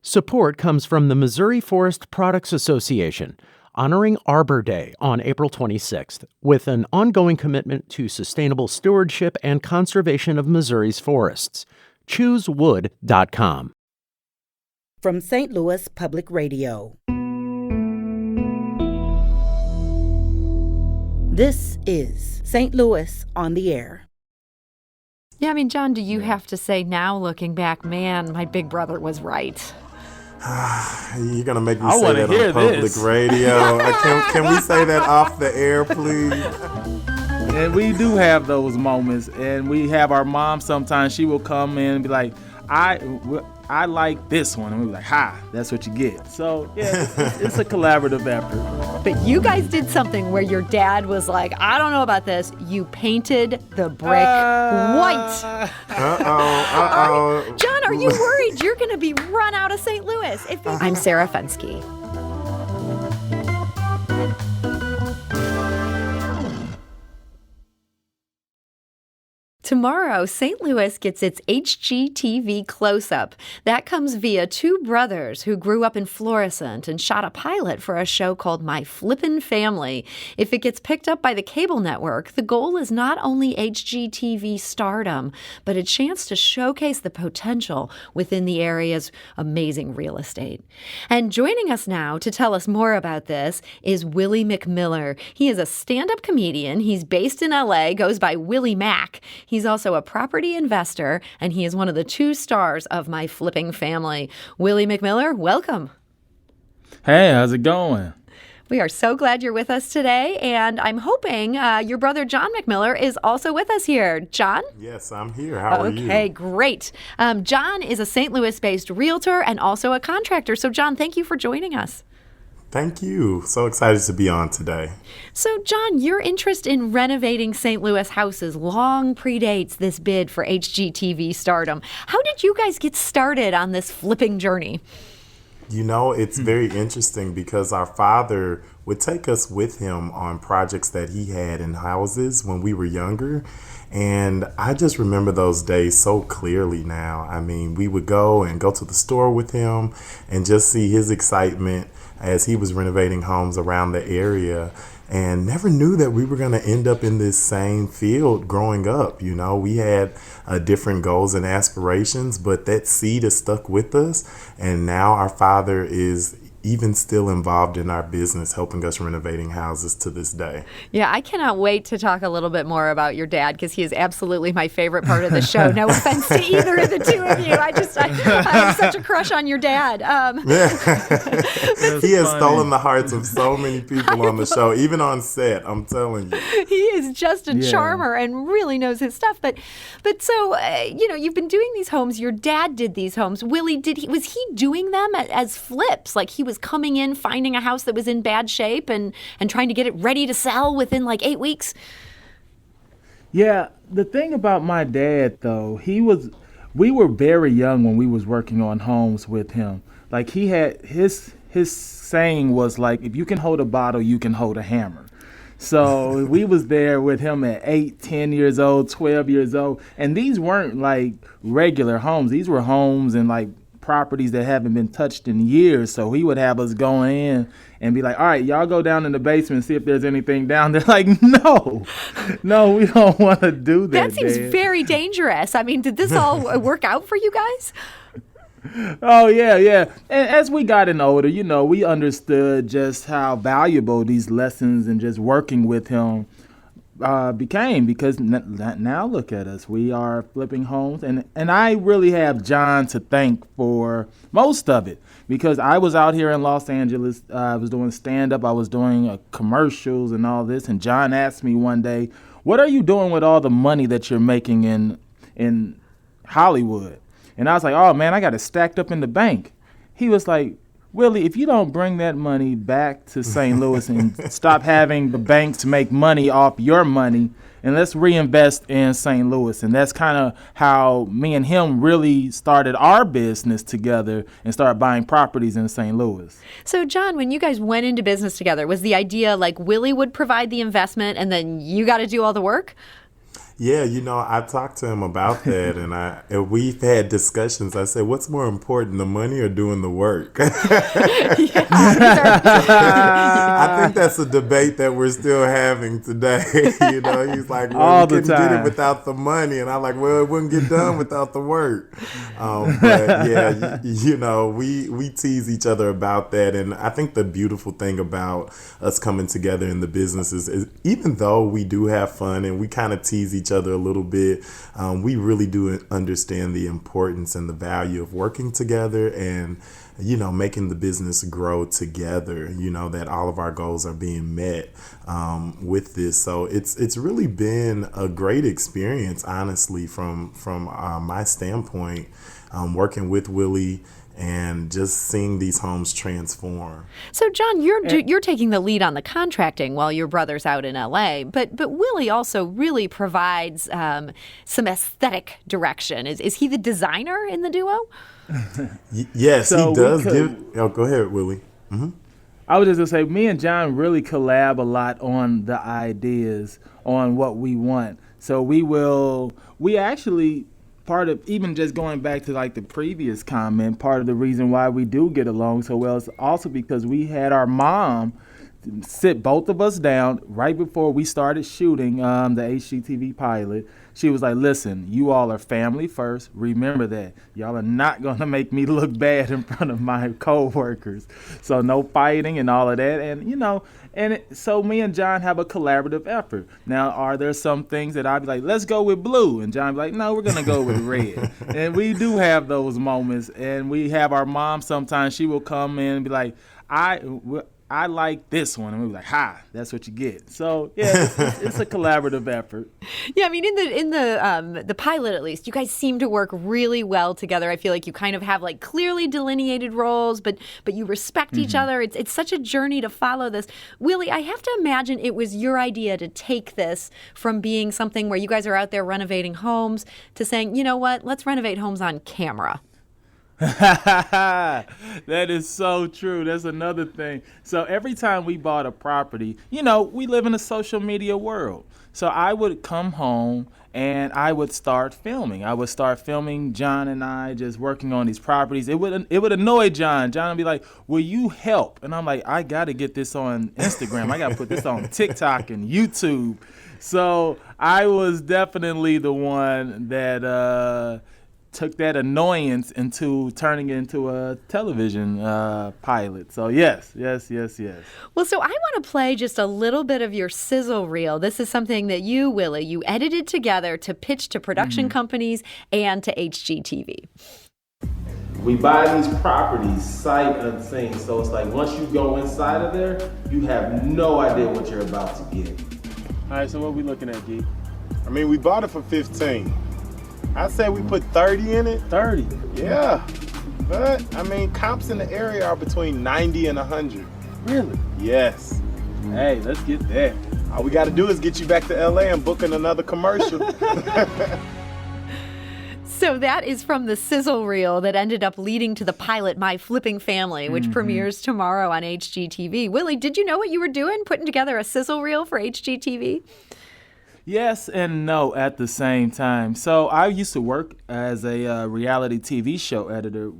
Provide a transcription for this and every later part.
Support comes from the Missouri Forest Products Association, honoring Arbor Day on April 26th, with an ongoing commitment to sustainable stewardship and conservation of Missouri's forests. ChooseWood.com. From St. Louis Public Radio. This is St. Louis on the Air. Yeah, I mean, Jon, do you have to say now, looking back, man, my big brother was right? You're going to make me say that on public radio. Can we say that off the air, please? And we do have those moments. And we have our mom sometimes. She will come in and be like, I like this one. And we're like, that's what you get. So, yeah, it's a collaborative effort. But you guys did something where your dad was like, I don't know about this. You painted the brick white. Jon, are you worried you're going to be run out of St. Louis? I'm Sarah Fensky. Tomorrow, St. Louis gets its HGTV close-up. That comes via two brothers who grew up in Florissant and shot a pilot for a show called My Flippin' Family. If it gets picked up by the cable network, the goal is not only HGTV stardom, but a chance to showcase the potential within the area's amazing real estate. And joining us now to tell us more about this is Willie McMiller. He is a stand-up comedian. He's based in LA, goes by Willie Mac. He's also a property investor, and he is one of the two stars of My Flipping Family. Willie McMiller, welcome. Hey, how's it going? We are so glad you're with us today, and I'm hoping your brother Jon McMiller is also with us here. Jon? Yes, I'm here. How are you? Okay, great. Jon is a St. Louis-based realtor and also a contractor. So, Jon, thank you for joining us. Thank you. So excited to be on today. So, Jon, your interest in renovating St. Louis houses long predates this bid for HGTV stardom. How did you guys get started on this flipping journey? You know, it's very interesting because our father would take us with him on projects that he had in houses when we were younger. And I just remember those days so clearly now. I mean, we would go to the store with him and just see his excitement as he was renovating homes around the area, and never knew that we were going to end up in this same field growing up. You know, we had different goals and aspirations, but that seed has stuck with us. And now our father is even still involved in our business, helping us renovating houses to this day. Yeah, I cannot wait to talk a little bit more about your dad, because he is absolutely my favorite part of the show. No offense to either of the two of you. I have such a crush on your dad. He has stolen the hearts of so many people on the show, even on set, I'm telling you. He is just a charmer and really knows his stuff. But so, you've been doing these homes. Your dad did these homes. Willie, was he doing them as flips? Like he was coming in, finding a house that was in bad shape and trying to get it ready to sell within like 8 weeks? Yeah, the thing about my dad, though, we were very young when we was working on homes with him. Like he had his saying was like, if you can hold a bottle, you can hold a hammer. So we was there with him at 8, 10 years old, 12 years old. And these weren't like regular homes. These were homes and like properties that haven't been touched in years. So he would have us go in and be like, all right, y'all go down in the basement and see if there's anything down there. Like, no, we don't want to do that. That seems very dangerous. I mean, did this all work out for you guys? Oh, yeah. And as we gotten older, we understood just how valuable these lessons and just working with him became, because now look at us. We are flipping homes, and I really have Jon to thank for most of it, because I was out here in Los Angeles. I was doing stand-up. I was doing commercials and all this, and Jon asked me one day, what are you doing with all the money that you're making in Hollywood? And I was like, oh, man, I got it stacked up in the bank. He was like, Willie, if you don't bring that money back to St. Louis and stop having the banks make money off your money, and let's reinvest in St. Louis. And that's kind of how me and him really started our business together and started buying properties in St. Louis. So, Jon, when you guys went into business together, was the idea like Willie would provide the investment and then you got to do all the work? Yeah, I talked to him about that, and we've had discussions. I said, "What's more important, the money or doing the work?" I think that's a debate that we're still having today. He's like, "Well, All we the couldn't get it time. without the money," and I'm like, "Well, it wouldn't get done without the work." But yeah, we tease each other about that, and I think the beautiful thing about us coming together in the businesses is even though we do have fun and we kind of tease each other a little bit, we really do understand the importance and the value of working together and making the business grow together, that all of our goals are being met with this. So it's really been a great experience, honestly, from my standpoint, working with Willie and just seeing these homes transform. So, Jon, you're taking the lead on the contracting while your brother's out in LA, but Willie also really provides some aesthetic direction. Is he the designer in the duo? Yes, So he does. we Go ahead, Willie. I was just gonna say, me and Jon really collab a lot on the ideas on what we want. So we actually, part of, even just going back to like the previous comment, part of the reason why we do get along so well is also because we had our mom sit both of us down right before we started shooting the HGTV pilot. She was like, listen, you all are family first. Remember that. Y'all are not going to make me look bad in front of my co-workers. So no fighting and all of that. And, so me and Jon have a collaborative effort. Now, are there some things that I'd be like, let's go with blue? And Jon be like, no, we're going to go with red. And we do have those moments. And we have our mom sometimes, she will come in and be like, I like this one, and we were like, "Ha, that's what you get." So yeah, it's a collaborative effort. Yeah, I mean, in the pilot at least, you guys seem to work really well together. I feel like you kind of have like clearly delineated roles, but you respect each other. It's such a journey to follow this. Willie, I have to imagine it was your idea to take this from being something where you guys are out there renovating homes to saying, you know what, let's renovate homes on camera. That is so true. That's another thing. So every time we bought a property, we live in a social media world. So I would come home and I would start filming. I would start filming Jon and I just working on these properties. It would annoy Jon. Jon would be like, will you help? And I'm like, I got to get this on Instagram. I got to put this on TikTok and YouTube. So I was definitely the one that took that annoyance into turning it into a television pilot. So yes. Well, so I want to play just a little bit of your sizzle reel. This is something that you, Willie, you edited together to pitch to production companies and to HGTV. We buy these properties sight unseen. So it's like once you go inside of there, you have no idea what you're about to get. All right, so what are we looking at, G? I mean, we bought it for 15. I say we put 30 in it. 30? Yeah. But, I mean, comps in the area are between 90 and 100. Really? Yes. Hey, let's get that. All we got to do is get you back to LA and booking another commercial. So that is from the sizzle reel that ended up leading to the pilot, My Flipping Family, which premieres tomorrow on HGTV. Willie, did you know what you were doing, putting together a sizzle reel for HGTV? Yes and no at the same time. So I used to work as a reality TV show editor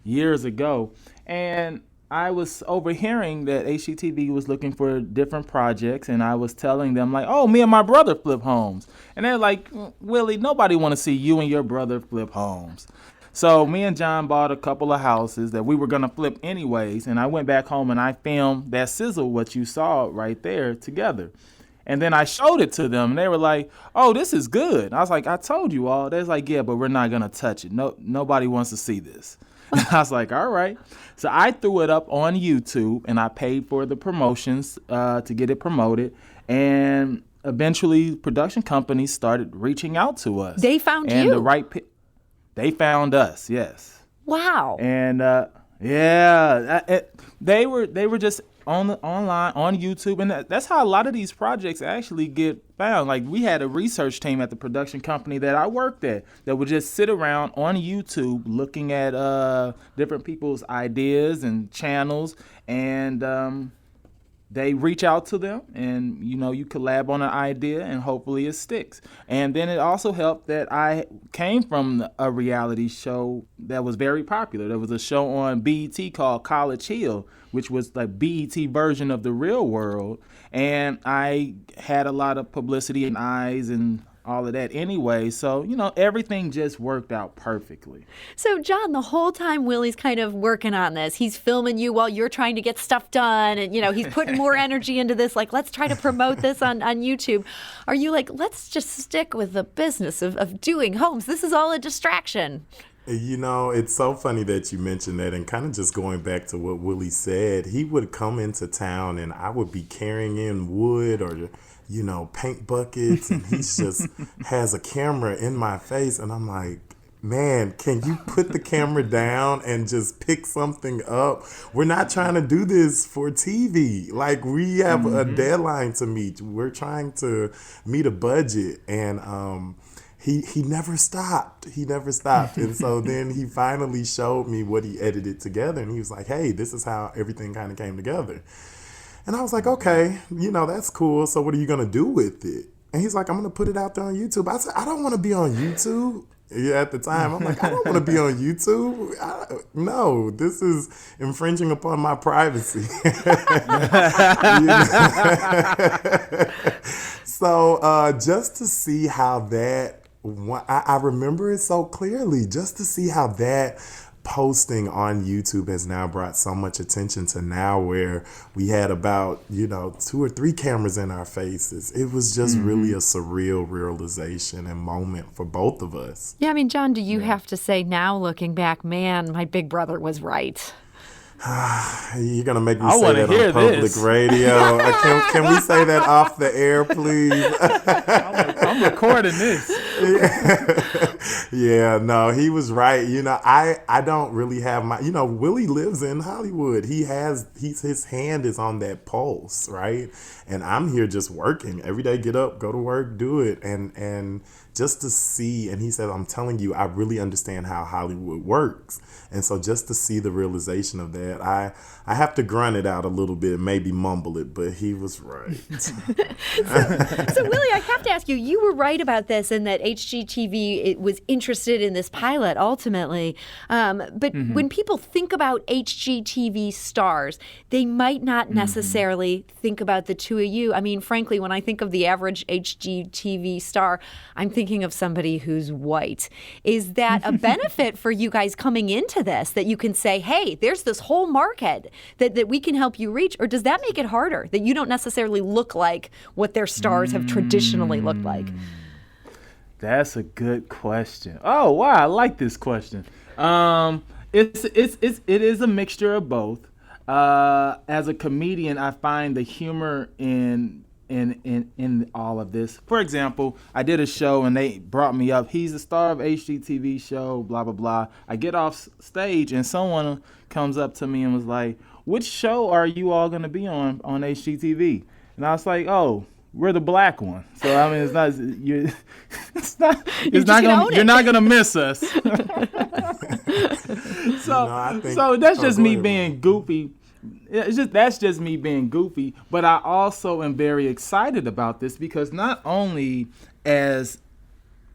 years ago, and I was overhearing that HGTV was looking for different projects, and I was telling them like, oh, me and my brother flip homes. And they're like, Willie, nobody want to see you and your brother flip homes. So me and Jon bought a couple of houses that we were going to flip anyways, and I went back home and I filmed that sizzle, what you saw right there, together. And then I showed it to them, and they were like, oh, this is good. I was like, I told you all. They're like, yeah, but we're not going to touch it. Nobody wants to see this. And I was like, all right. So I threw it up on YouTube, and I paid for the promotions to get it promoted. And eventually, production companies started reaching out to us. They found and you? They found us, yes. Wow. And they were just online on YouTube, and that's how a lot of these projects actually get found. Like, we had a research team at the production company that I worked at that would just sit around on YouTube looking at different people's ideas and channels, and they reach out to them, and you collab on an idea, and hopefully it sticks. And then it also helped that I came from a reality show that was very popular. There was a show on BET called College Hill, which was the BET version of The Real World, and I had a lot of publicity and eyes and all of that anyway. So, everything just worked out perfectly. So, Jon, the whole time Willie's kind of working on this, he's filming you while you're trying to get stuff done. And, he's putting more energy into this. Like, let's try to promote this on YouTube. Are you like, let's just stick with the business of doing homes? This is all a distraction. It's so funny that you mentioned that, and kind of just going back to what Willie said, he would come into town and I would be carrying in wood or paint buckets, and he just has a camera in my face, and I'm like, man, can you put the camera down and just pick something up? We're not trying to do this for TV. Like, we have a deadline to meet. We're trying to meet a budget, and he never stopped. He never stopped. And so then he finally showed me what he edited together, and he was like, hey, this is how everything kind of came together. And I was like, okay, that's cool. So what are you going to do with it? And he's like, I'm going to put it out there on YouTube. I said, I don't want to be on YouTube. Yeah, at the time, I'm like, I don't want to be on YouTube. No, this is infringing upon my privacy. So just to see how that, I remember it so clearly, just to see how that posting on YouTube has now brought so much attention to now where we had about, 2 or 3 cameras in our faces. It was just really a surreal realization and moment for both of us. Yeah, I mean, Jon, do you have to say now, looking back, man, my big brother was right? You're going to make me say that on public radio. Can we say that off the air, please? I'm recording this. Yeah, no, he was right. I don't really have my, Willie lives in Hollywood. His hand is on that pulse, right? And I'm here just working every day, get up, go to work, do it. And just to see, and he said, I'm telling you, I really understand how Hollywood works. And so just to see the realization of that, I have to grunt it out a little bit, maybe mumble it, but he was right. So, Willie, I have to ask you, you were right about this and that HGTV was interested in this pilot ultimately. But when people think about HGTV stars, they might not necessarily think about the two of you. I mean, frankly, when I think of the average HGTV star, I'm thinking of somebody who's white. Is that a benefit for you guys coming into this, that you can say, hey, there's this whole market that we can help you reach? Or does that make it harder, that you don't necessarily look like what their stars have traditionally looked like? That's a good question. Oh, wow, I like this question. It is a mixture of both. As a comedian, I find the humor in all of this. For example, I did a show and they brought me up. He's the star of HGTV show, blah, blah, blah. I get off stage and someone comes up to me and was like, which show are you all going to be on HGTV? And I was like, oh, we're the black one. So, I mean, you're not going to miss us. So that's just me being goofy. That's just me being goofy, but I also am very excited about this because not only as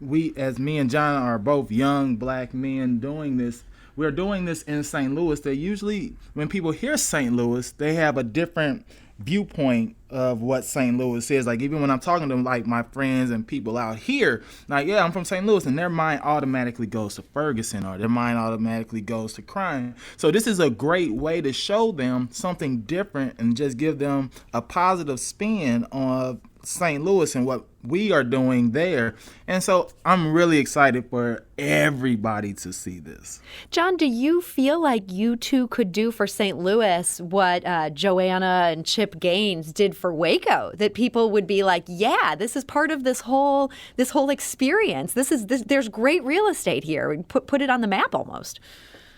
me and Jon are both young black men doing this, we're doing this in St. Louis. They usually, when people hear St. Louis, they have a different viewpoint of what St. Louis is. Like, even when I'm talking to like my friends and people out here, like, yeah, I'm from St. Louis, and their mind automatically goes to Ferguson, or their mind automatically goes to crime. So this is a great way to show them something different and just give them a positive spin on St. Louis and what we are doing there. And so I'm really excited for everybody to see this. Jon, do you feel like you two could do for St. Louis what Joanna and Chip Gaines did for Waco? That people would be like, yeah, this is part of this whole experience. There's great real estate here. We put it on the map almost.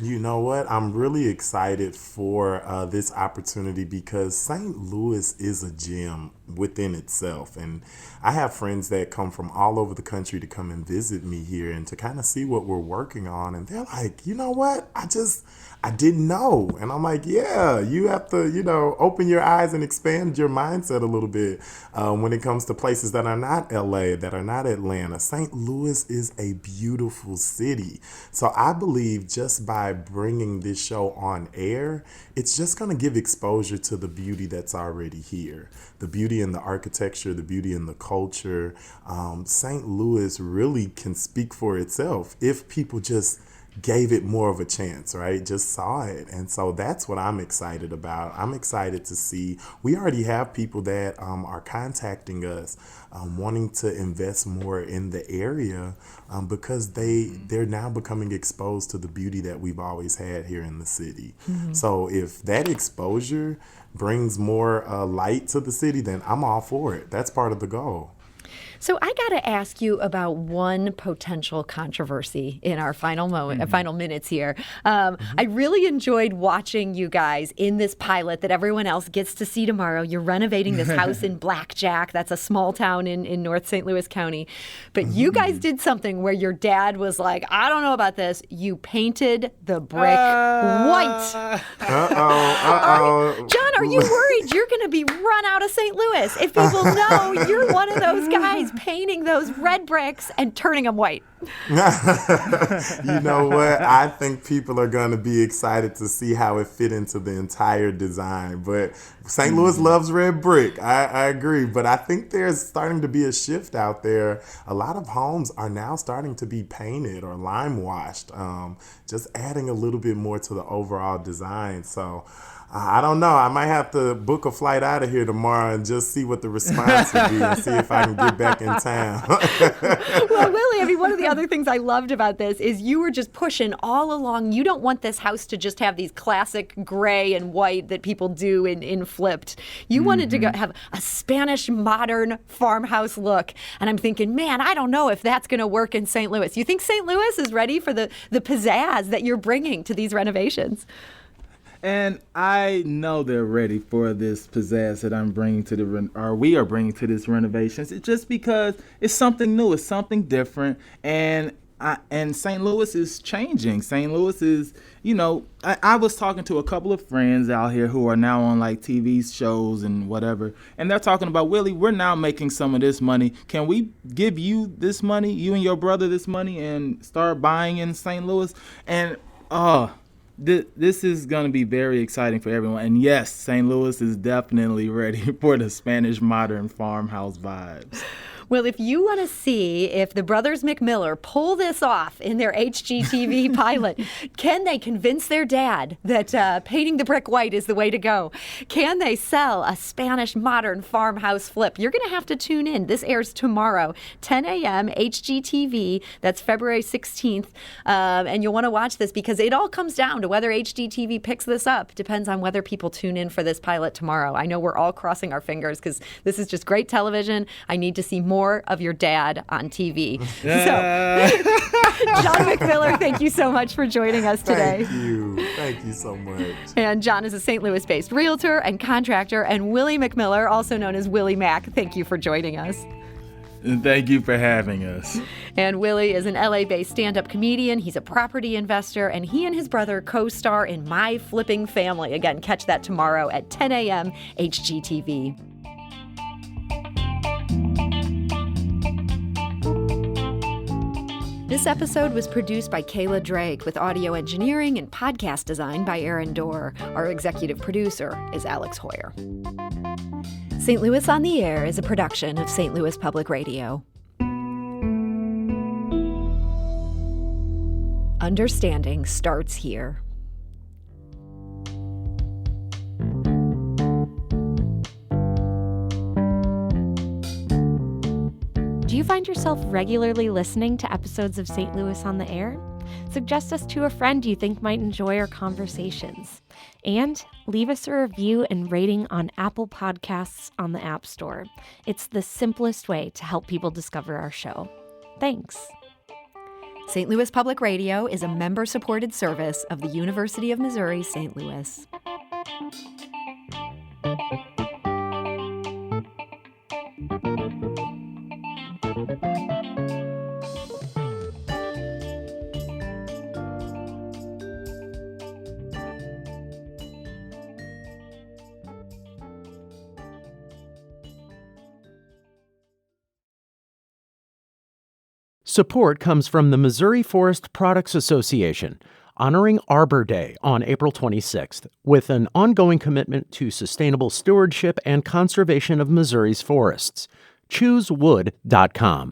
You know what? I'm really excited for this opportunity because St. Louis is a gem. within itself. And I have friends that come from all over the country to come and visit me here and to kind of see what we're working on. And they're like, you know what? I didn't know. And I'm like, yeah, you have to, open your eyes and expand your mindset a little bit when it comes to places that are not LA, that are not Atlanta. St. Louis is a beautiful city. So I believe just by bringing this show on air, it's just going to give exposure to the beauty that's already here. The beauty in the architecture, the beauty in the culture. St. Louis really can speak for itself if people just gave it more of a chance, right? Just saw it. And so that's what I'm excited about. I'm excited to see, we already have people that are contacting us wanting to invest more in the area because they're now becoming exposed to the beauty that we've always had here in the city. Mm-hmm. So if that exposure brings more light to the city, then I'm all for it. That's part of the goal. So I got to ask you about one potential controversy in our final minutes here. I really enjoyed watching you guys in this pilot that everyone else gets to see tomorrow. You're renovating this house in Blackjack. That's a small town in North St. Louis County. But you guys did something where your dad was like, I don't know about this. You painted the brick white. Jon, are you worried you're going to be run out of St. Louis if people know you're one of those guys painting those red bricks and turning them white? You know what? I think people are going to be excited to see how it fit into the entire design. But St. Louis loves red brick. I agree. But I think there's starting to be a shift out there. A lot of homes are now starting to be painted or lime washed, just adding a little bit more to the overall design. So I don't know. I might have to book a flight out of here tomorrow and just see what the response will be and see if I can get back in town. Well, Willie, one of the other things I loved about this is you were just pushing all along. You don't want this house to just have these classic gray and white that people do in flipped. You wanted to have a Spanish modern farmhouse look. And I'm thinking, man, I don't know if that's going to work in St. Louis. You think St. Louis is ready for the pizzazz that you're bringing to these renovations? And I know they're ready for this pizzazz that I'm bringing to we are bringing to this renovations. It's just because it's something new, it's something different, and St. Louis is changing. St. Louis is, I was talking to a couple of friends out here who are now on like TV shows and whatever, and they're talking about, Willie, we're now making some of this money. Can we give you this money, you and your brother this money, and start buying in St. Louis? And this is going to be very exciting for everyone. And yes, St. Louis is definitely ready for the Spanish modern farmhouse vibes. Well, if you want to see if the brothers McMiller pull this off in their HGTV pilot, can they convince their dad that painting the brick white is the way to go? Can they sell a Spanish modern farmhouse flip? You're going to have to tune in. This airs tomorrow, 10 a.m. HGTV. That's February 16th. And you'll want to watch this because it all comes down to whether HGTV picks this up. Depends on whether people tune in for this pilot tomorrow. I know we're all crossing our fingers because this is just great television. I need to see more of your dad on TV. So, Jon McMiller, thank you so much for joining us today. Thank you so much. And Jon is a St. Louis-based realtor and contractor, and Willie McMiller, also known as Willie Mac, thank you for joining us. Thank you for having us. And Willie is an LA-based stand-up comedian. He's a property investor, and he and his brother co-star in My Flipping Family. Again, catch that tomorrow at 10 a.m. HGTV. This episode was produced by Kayla Drake with audio engineering and podcast design by Aaron Dorr. Our executive producer is Alex Hoyer. St. Louis on the Air is a production of St. Louis Public Radio. Understanding starts here. Do you find yourself regularly listening to episodes of St. Louis on the Air? Suggest us to a friend you think might enjoy our conversations. And leave us a review and rating on Apple Podcasts on the App Store. It's the simplest way to help people discover our show. Thanks. St. Louis Public Radio is a member-supported service of the University of Missouri, St. Louis. Support comes from the Missouri Forest Products Association, honoring Arbor Day on April 26th with an ongoing commitment to sustainable stewardship and conservation of Missouri's forests. ChooseWood.com.